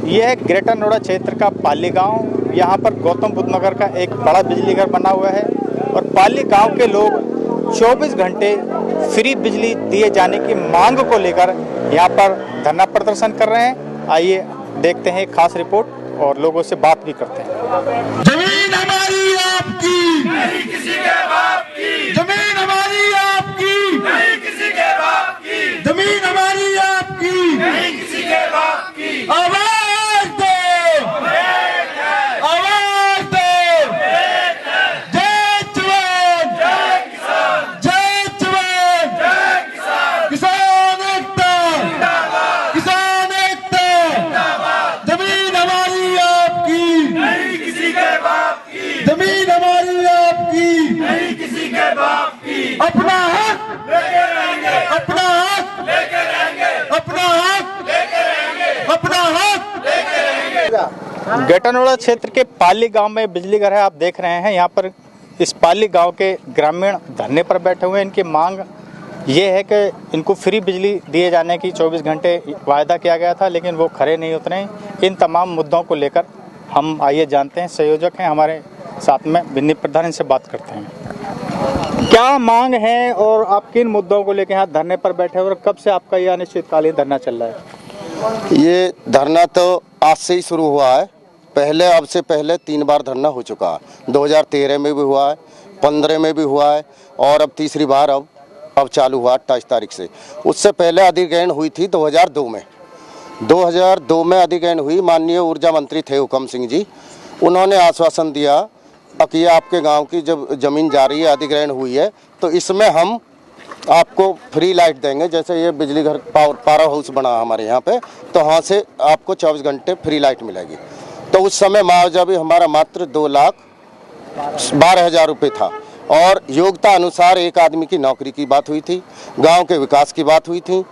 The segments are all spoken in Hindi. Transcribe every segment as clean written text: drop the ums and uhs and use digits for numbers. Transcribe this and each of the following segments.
यह है ग्रेटर नोएडा क्षेत्र का पाली गांव। यहाँ पर गौतम बुद्ध नगर का एक बड़ा बिजली घर बना हुआ है और पाली गांव के लोग 24 घंटे फ्री बिजली दिए जाने की मांग को लेकर यहाँ पर धरना प्रदर्शन कर रहे हैं। आइए देखते हैं एक खास रिपोर्ट और लोगों से बात भी करते हैं। जमीन हमारी आपकी नहीं किसी के बाप की, जमीन हमारी आपकी नहीं किसी के बाप की, जमीन हमारी आपकी नहीं किसी के बाप की। आवाज दो, आवाज दो, जय जवान जय किसान, जय जवान जय किसान, किसान एकता जिंदाबाद, किसान एकता जिंदाबाद। जमीन हमारी आपकी नहीं किसी के बाप की, जमीन हमारी आपकी नहीं किसी के बाप की। अपना हक लेके रहेंगे, अपना हक लेके रहेंगे, अपना हक लेके रहेंगे, अपना हक लेके रहेंगे। ग्रेटर नोएडा क्षेत्र के पाली गांव में बिजली घर है, आप देख रहे हैं। यहाँ पर इस पाली गांव के ग्रामीण धरने पर बैठे हुए हैं। इनकी मांग ये है कि इनको फ्री बिजली दिए जाने की 24 घंटे वायदा किया गया था, लेकिन वो खरे नहीं उतरे। इन तमाम मुद्दों को लेकर हम आइए जानते हैं। संयोजक हैं हमारे साथ में विन्नी प्रधान, इनसे बात करते हैं। क्या मांग है और आप किन मुद्दों को लेकर यहाँ धरने पर बैठे और कब से आपका यह अनिश्चितकालीन धरना चल रहा है? ये धरना तो आज से ही शुरू हुआ है। अब से पहले 3 बार धरना हो चुका है। 2013 में भी हुआ है, 15 में भी हुआ है और अब तीसरी बार अब चालू हुआ 28 तारीख से। उससे पहले अधिग्रहण हुई थी 2002 में। 2002 में अधिग्रहण हुई। माननीय ऊर्जा मंत्री थे हुकम सिंह जी, उन्होंने आश्वासन दिया कि आपके गांव की जब ज़मीन जा रही है, अधिग्रहण हुई है, तो इसमें हम आपको फ्री लाइट देंगे। जैसे ये बिजली घर पावर हाउस बना हमारे यहाँ पे, तो वहाँ से आपको 24 घंटे फ्री लाइट मिलेगी। तो उस समय मुआवजा भी हमारा मात्र 2,12,000 रुपये था और योग्यता अनुसार एक आदमी की नौकरी की बात हुई थी, गांव के विकास की बात हुई थी।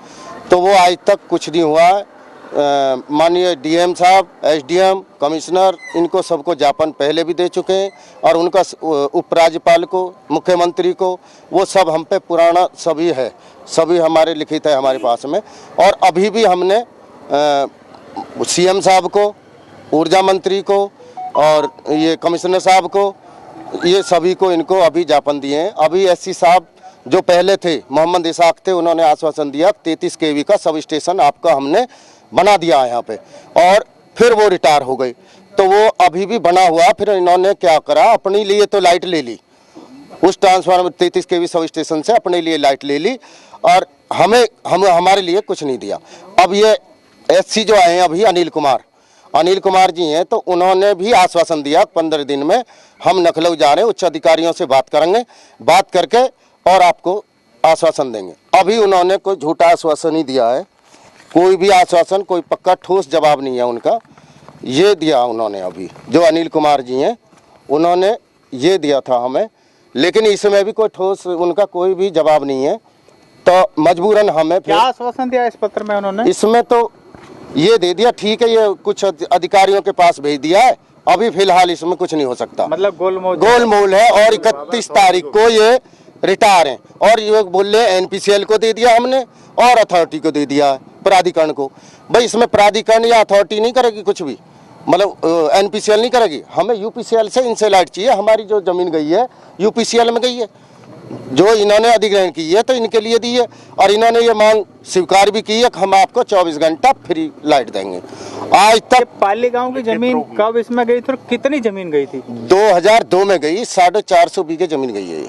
तो वो आज तक कुछ नहीं हुआ। माननीय डीएम साहब, एसडीएम, कमिश्नर, इनको सबको ज्ञापन पहले भी दे चुके हैं और उनका उपराज्यपाल को, मुख्यमंत्री को, वो सब हम पे पुराना सभी है, सभी हमारे लिखित है हमारे पास में। और अभी भी हमने सीएम साहब को, ऊर्जा मंत्री को और ये कमिश्नर साहब को, ये सभी को इनको अभी ज्ञापन दिए हैं। अभी एससी साहब जो पहले थे, मोहम्मद इसाक थे, उन्होंने आश्वासन दिया 33 केवी का सब स्टेशन आपका हमने बना दिया है यहाँ पे, और फिर वो रिटायर हो गई। तो वो अभी भी बना हुआ। फिर इन्होंने क्या करा, अपने लिए तो लाइट ले ली, उस ट्रांसफार्मर 33 केवी सब स्टेशन से अपने लिए लाइट ले ली और हमारे लिए कुछ नहीं दिया। अब ये एससी जो आए हैं अभी, अनिल कुमार जी हैं, तो उन्होंने भी आश्वासन दिया 15 दिन में हम लखनऊ जा रहे हैं, उच्च अधिकारियों से बात करेंगे, बात करके और आपको आश्वासन देंगे। अभी उन्होंने कोई झूठा आश्वासन ही दिया है, कोई भी आश्वासन, कोई पक्का ठोस जवाब नहीं है उनका। ये दिया उन्होंने अभी, जो अनिल कुमार जी हैं, उन्होंने ये दिया था हमें, लेकिन इसमें भी कोई ठोस उनका कोई भी जवाब नहीं है। तो मजबूरन हमें क्या आश्वासन दिया इस पत्र में उन्होंने? इसमें तो ये दे दिया, ठीक है, ये कुछ अधिकारियों के पास भेज दिया है, अभी फिलहाल इसमें कुछ नहीं हो सकता। मतलब गोलमोल है। और 31 तारीख को ये रिटायर हैं और ये बोल रहे एनपीसीएल को दे दिया हमने और अथॉरिटी को दे दिया, प्राधिकरण को। भाई इसमें प्राधिकरण या अथॉरिटी नहीं करेगी कुछ भी, मतलब एनपीसीएल नहीं करेगी। हमें यूपीसीएल से इनसे लाइट चाहिए। हमारी जो जमीन गई है यूपीसीएल में गई है, जो इन्होंने अधिग्रहण की है तो इनके लिए दी है और इन्होंने ये मांग स्वीकार भी की है कि हम आपको 24 घंटा फ्री लाइट देंगे। आज तक पाली गांव की जमीन कब इसमें गई थी और कितनी जमीन गई थी? 2002 में गई, 450 बीघे जमीन गई है।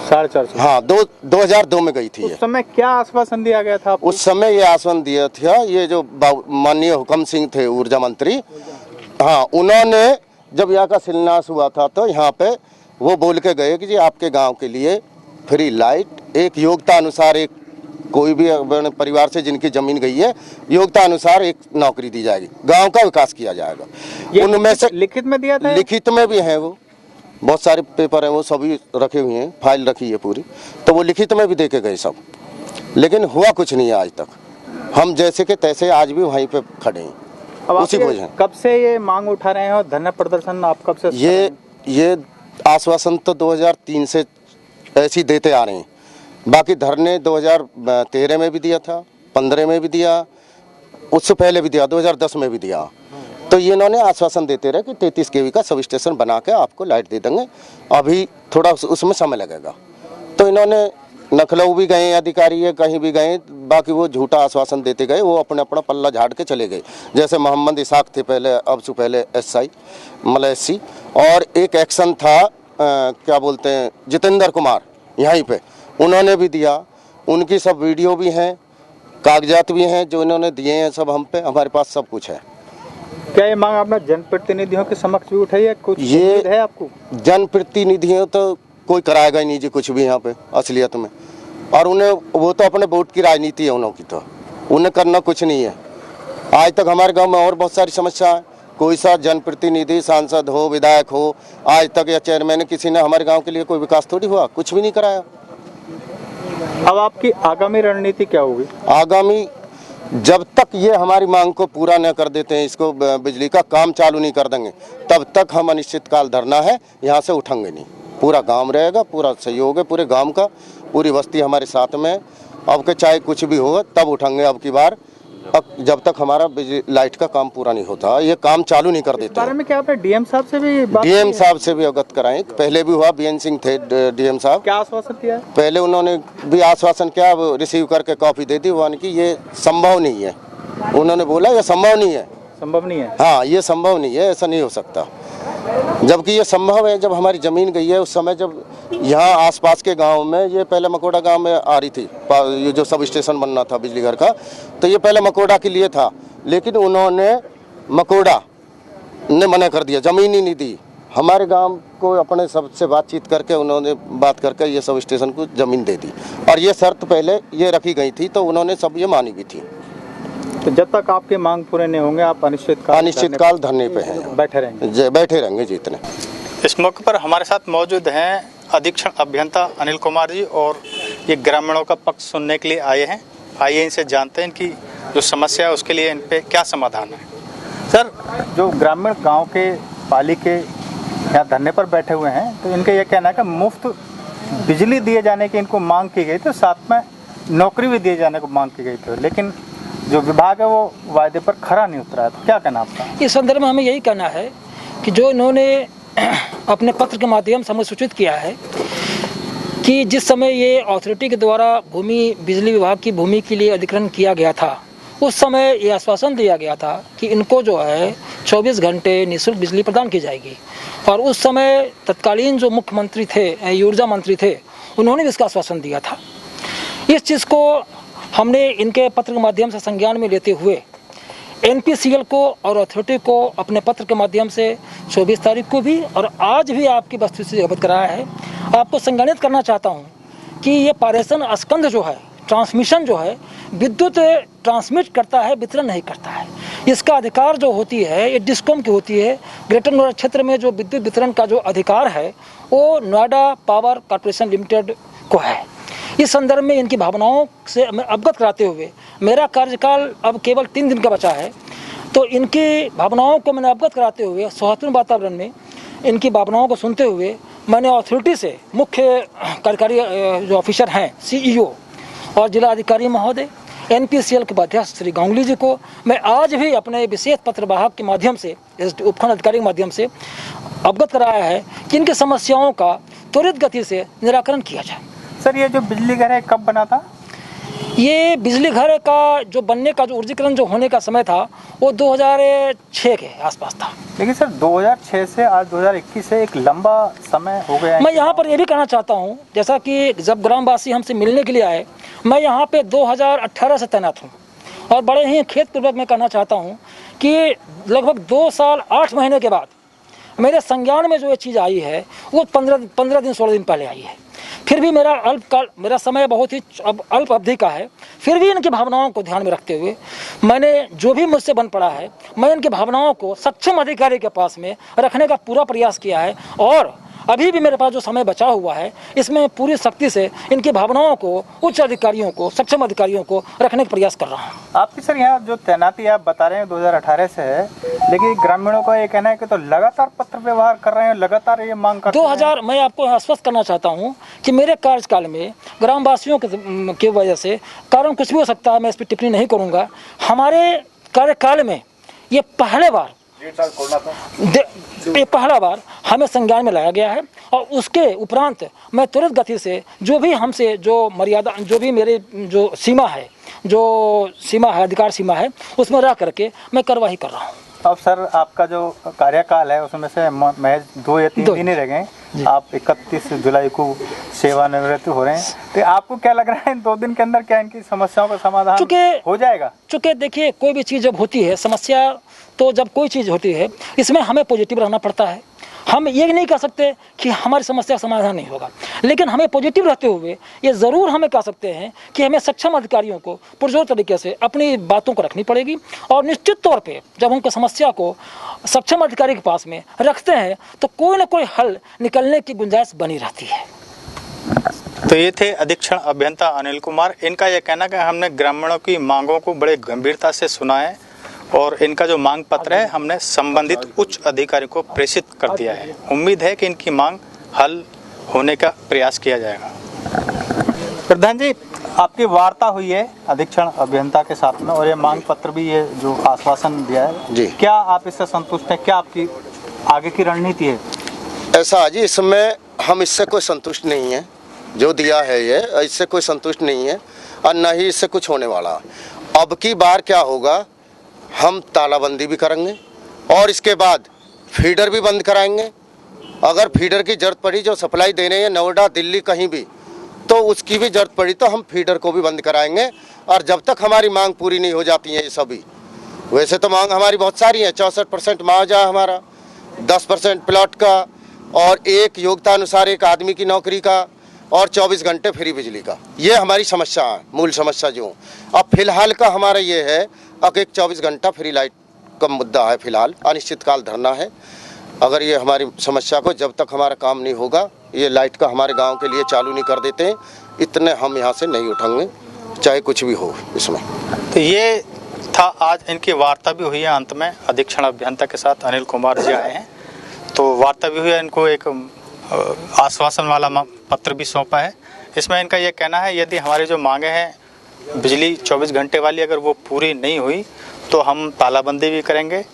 450? हाँ, 2002 में गई थी। उस समय क्या आश्वासन दिया गया था? उस समय ये आश्वासन दिया था, ये जो माननीय हुकम सिंह थे ऊर्जा मंत्री, हाँ, उन्होंने जब यहाँ का शिलान्यास हुआ था तो यहाँ पे वो बोल के गए कि जी आपके गांव के लिए फ्री लाइट, एक योग्यता अनुसार, एक कोई भी परिवार से जिनकी जमीन गई है, योग्यता अनुसार एक नौकरी दी जाएगी, गांव का विकास किया जाएगा। उनमें से लिखित में दिया था? लिखित में भी है, वो बहुत सारे पेपर हैं, वो सभी रखे हुए हैं, फाइल रखी है पूरी, तो वो लिखित में भी दे के गए सब, लेकिन हुआ कुछ नहीं है आज तक। हम जैसे के तैसे आज भी वहीं पे खड़े हैं। उसी वजह कब से ये मांग उठा रहे हैं और धरना प्रदर्शन आप कब से? ये आश्वासन तो 2003 से ऐसी देते आ रहे हैं। बाकी धरने 2013 में भी दिया था, 15 में भी दिया, उससे पहले भी दिया, 2010 में भी दिया। तो ये इन्होंने आश्वासन देते रहे कि 33 केवी का सब स्टेशन बना के आपको लाइट दे देंगे, अभी थोड़ा उसमें समय लगेगा। तो इन्होंने लखनऊ भी गए अधिकारी है, कहीं भी गए, बाकी वो झूठा आश्वासन देते गए, वो अपने अपना पल्ला झाड़ के चले गए। जैसे मोहम्मद इसाक थे पहले, अब से पहले SI मतलब SC, और एक एक्शन था क्या बोलते हैं जितेंद्र कुमार, यहीं पे उन्होंने भी दिया। उनकी सब वीडियो भी हैं, कागजात भी हैं जो इन्होंने दिए हैं, सब हम पे, हमारे पास सब कुछ है। क्या ये मांग आपने जनप्रतिनिधियों के समक्ष भी उठाई है? कुछ उम्मीद है आपको? जनप्रतिनिधियों तो कोई कराएगा ही नहीं जी कुछ भी यहाँ पे असलियत में, और उन्हें वो तो अपने वोट की राजनीति है उन्हों की, तो उन्हें करना कुछ नहीं है। आज तक हमारे गांव में और बहुत सारी समस्या है, कोई सा जनप्रतिनिधि, सांसद हो, विधायक हो, आज तक या चेयरमैन किसी ने हमारे गांव के लिए कोई विकास थोड़ी हुआ, कुछ भी नहीं कराया। अब आपकी आगामी रणनीति क्या होगी? आगामी जब तक ये हमारी मांग को पूरा न कर देते हैं, इसको बिजली का काम चालू नहीं कर देंगे, तब तक हम अनिश्चितकाल धरना है, यहाँ से उठेंगे नहीं। पूरा गांव रहेगा, पूरा सहयोग है पूरे गांव का, पूरी बस्ती हमारे साथ में। अब के चाहे कुछ भी हो तब उठेंगे अब की बार, जब तक हमारा बिजली लाइट का काम पूरा नहीं होता, ये काम चालू नहीं कर देते। इस बारे में क्या आपने DM साहब से भी बात? DM साहब से भी अवगत कराएं, पहले भी हुआ, BN सिंह थे DM साहब। क्या आश्वासन दिया है? पहले उन्होंने भी आश्वासन किया, रिसीव करके कॉपी दे दी, वो कि ये संभव नहीं है, उन्होंने बोला ये संभव नहीं है। संभव नहीं है? हाँ, ये संभव नहीं है, ऐसा नहीं हो सकता। जबकि ये संभव है, जब हमारी ज़मीन गई है उस समय, जब यहाँ आसपास के गांव में, ये पहले मकोड़ा गांव में आ रही थी, ये जो सब स्टेशन बनना था बिजली घर का, तो ये पहले मकोड़ा के लिए था, लेकिन उन्होंने मकोड़ा ने मना कर दिया, ज़मीन ही नहीं दी। हमारे गांव को अपने सबसे बातचीत करके उन्होंने बात करके ये सब स्टेशन को ज़मीन दे दी, और ये शर्त पहले ये रखी गई थी, तो उन्होंने सब ये मानी भी थी। तो जब तक आपके मांग पूरे नहीं होंगे आप अनिश्चितकाल धरने पे हैं, बैठे रहेंगे? बैठे रहेंगे जितने। इस मौके पर हमारे साथ मौजूद हैं अधीक्षण अभियंता अनिल कुमार जी, और ये ग्रामीणों का पक्ष सुनने के लिए आए हैं। आइए इनसे जानते हैं इनकी जो समस्या है उसके लिए इन पे क्या समाधान है। सर, जो ग्रामीण गांव के पाली के यहाँ धरने पर बैठे हुए हैं, तो इनका ये कहना है कि मुफ्त बिजली दिए जाने की इनको मांग की गई थी, साथ में नौकरी भी दिए जाने को मांग की गई थी, लेकिन जो विभाग है वो वायदे पर खरा नहीं उतरा है। तो क्या कहना आपका? इस संदर्भ में हमें यही कहना है कि जो इन्होंने अपने पत्र के माध्यम से हमें सूचित किया है कि जिस समय ये अथॉरिटी के द्वारा भूमि बिजली विभाग की भूमि के लिए अधिग्रहण किया गया था, उस समय ये आश्वासन दिया गया था कि इनको जो है 24 घंटे निःशुल्क बिजली प्रदान की जाएगी। और उस समय तत्कालीन जो मुख्यमंत्री थे, ऊर्जा मंत्री थे, उन्होंने भी इसका आश्वासन दिया था। इस चीज़ को हमने इनके पत्र के माध्यम से संज्ञान में लेते हुए NPCL को और अथॉरिटी को अपने पत्र के माध्यम से 24 तारीख को भी और आज भी आपकी वस्तुस्थिति से अवगत कराया है। आपको संज्ञानित करना चाहता हूं कि ये पारेषण स्कंध जो है, ट्रांसमिशन जो है, विद्युत ट्रांसमिट करता है, वितरण नहीं करता है। इसका अधिकार जो होती है ये डिस्कॉम की होती है। ग्रेटर नोएडा क्षेत्र में जो विद्युत वितरण का जो अधिकार है वो नोएडा पावर कॉर्पोरेशन लिमिटेड को है। इस संदर्भ में इनकी भावनाओं से अवगत कराते हुए, मेरा कार्यकाल अब केवल 3 दिन का बचा है, तो इनकी भावनाओं को मैंने अवगत कराते हुए सौहार्दपूर्ण वातावरण में इनकी भावनाओं को सुनते हुए मैंने अथॉरिटी से मुख्य कार्यकारी जो ऑफिसर हैं CEO और जिला अधिकारी महोदय, NPCL के अध्यक्ष श्री गांगुली जी को मैं आज भी अपने विशेष पत्रवाहक के माध्यम से, उपखंड अधिकारी के माध्यम से अवगत कराया है कि इनकी समस्याओं का त्वरित गति से निराकरण किया जाए। सर, ये जो बिजली घर है कब बना था? ये बिजली घर का जो बनने का जो ऊर्जीकरण जो होने का समय था वो 2006 के आसपास था। लेकिन सर 2006 से आज 2021 से एक लंबा समय हो गया है। मैं यहाँ पर ये भी कहना चाहता हूँ, जैसा कि जब ग्रामवासी हमसे मिलने के लिए आए, मैं यहाँ पे 2018 से तैनात हूँ और बड़े ही खेतपूर्वक मैं कहना चाहता हूँ कि लगभग 2 साल 8 महीने के बाद मेरे संज्ञान में जो ये चीज़ आई है वो 15 दिन 16 दिन पहले आई है। फिर भी मेरा समय बहुत ही अल्प अवधि का है, फिर भी इनकी भावनाओं को ध्यान में रखते हुए मैंने जो भी मुझसे बन पड़ा है, मैं इनकी भावनाओं को सक्षम अधिकारी के पास में रखने का पूरा प्रयास किया है। और अभी भी मेरे पास जो समय बचा हुआ है इसमें पूरी शक्ति से इनकी भावनाओं को उच्च अधिकारियों को, सक्षम अधिकारियों को रखने का प्रयास कर रहा हूँ। आपकी सर यहाँ जो तैनाती आप बता रहे हैं 2018 से है, लेकिन ग्रामीणों का ये कहना है कि तो लगातार पत्र व्यवहार कर रहे हैं, लगातार ये मांग करते हैं। मैं आपको आश्वस्त करना चाहता हूँ कि मेरे कार्यकाल में ग्रामवासियों की वजह से कारण कुछ भी हो सकता है, मैं इस पर टिप्पणी नहीं करूँगा। हमारे कार्यकाल में ये पहले बार ये पहला बार हमें संज्ञान में लाया गया है। और उसके उपरांत मैं तुरंत गति से जो भी हमसे जो मर्यादा, जो भी मेरे जो सीमा है, अधिकार सीमा है, उसमें रह करके मैं कार्रवाई कर रहा हूँ। अब सर आपका जो कार्यकाल है उसमें से महज 2 या 3 दिन ही रह गए। आप 31 जुलाई को सेवानिवृत्त हो रहे हैं, तो आपको क्या लग रहा है इन 2 दिन के अंदर क्या इनकी समस्याओं का समाधान हो जाएगा? चूँकि देखिए, कोई भी चीज़ जब होती है, समस्या तो जब कोई चीज़ होती है, इसमें हमें पॉजिटिव रहना पड़ता है। हम ये नहीं कह सकते कि हमारी समस्या का समाधान नहीं होगा, लेकिन हमें पॉजिटिव रहते हुए ये ज़रूर हमें कह सकते हैं कि हमें सक्षम अधिकारियों को पुरजोर तरीके से अपनी बातों को रखनी पड़ेगी। और निश्चित तौर पे जब हम समस्या को सक्षम अधिकारी के पास में रखते हैं तो कोई ना कोई हल निकलने की गुंजाइश बनी रहती है। तो ये थे अधीक्षण अभियंता अनिल कुमार। इनका यह कहना कि हमने ग्रामीणों की मांगों को बड़े गंभीरता से सुना है और इनका जो मांग पत्र है हमने संबंधित उच्च अधिकारी को प्रेषित कर दिया है। उम्मीद है कि इनकी मांग हल होने का प्रयास किया जाएगा। प्रधान जी, आपकी वार्ता हुई है अधीक्षण अभियंता के साथ में और ये मांग पत्र भी, ये जो आश्वासन दिया है जी, क्या आप इससे संतुष्ट हैं? क्या आपकी आगे की रणनीति है? ऐसा जी, इसमें हम इससे कोई संतुष्ट नहीं है। जो दिया है ये, इससे कोई संतुष्ट नहीं है और न ही इससे कुछ होने वाला। अब की बार क्या होगा, हम तालाबंदी भी करेंगे और इसके बाद फीडर भी बंद कराएंगे। अगर फीडर की जरूरत पड़ी, जो सप्लाई देने हैं नोएडा, दिल्ली, कहीं भी, तो उसकी भी जरूरत पड़ी तो हम फीडर को भी बंद कराएंगे। और जब तक हमारी मांग पूरी नहीं हो जाती है ये सभी, वैसे तो मांग हमारी बहुत सारी है। 64% मुआवजा हमारा, 10% प्लॉट का और एक योग्यता अनुसार एक आदमी की नौकरी का और 24 घंटे फ्री बिजली का। ये हमारी समस्या है, मूल समस्या जो। अब फिलहाल का हमारा ये है कि एक 24 घंटा फ्री लाइट का मुद्दा है। फिलहाल अनिश्चितकाल धरना है। अगर ये हमारी समस्या को, जब तक हमारा काम नहीं होगा, ये लाइट का हमारे गांव के लिए चालू नहीं कर देते, इतने हम यहाँ से नहीं उठेंगे, चाहे कुछ भी हो इसमें। तो ये था, आज इनकी वार्ता भी हुई है। अंत में अधीक्षण अभियंता के साथ अनिल कुमार जी आए हैं, तो वार्ता भी हुई है। इनको एक आश्वासन वाला पत्र भी सौंपा है। इसमें इनका ये कहना है, यदि हमारी जो मांगे हैं बिजली 24 घंटे वाली, अगर वो पूरी नहीं हुई तो हम तालाबंदी भी करेंगे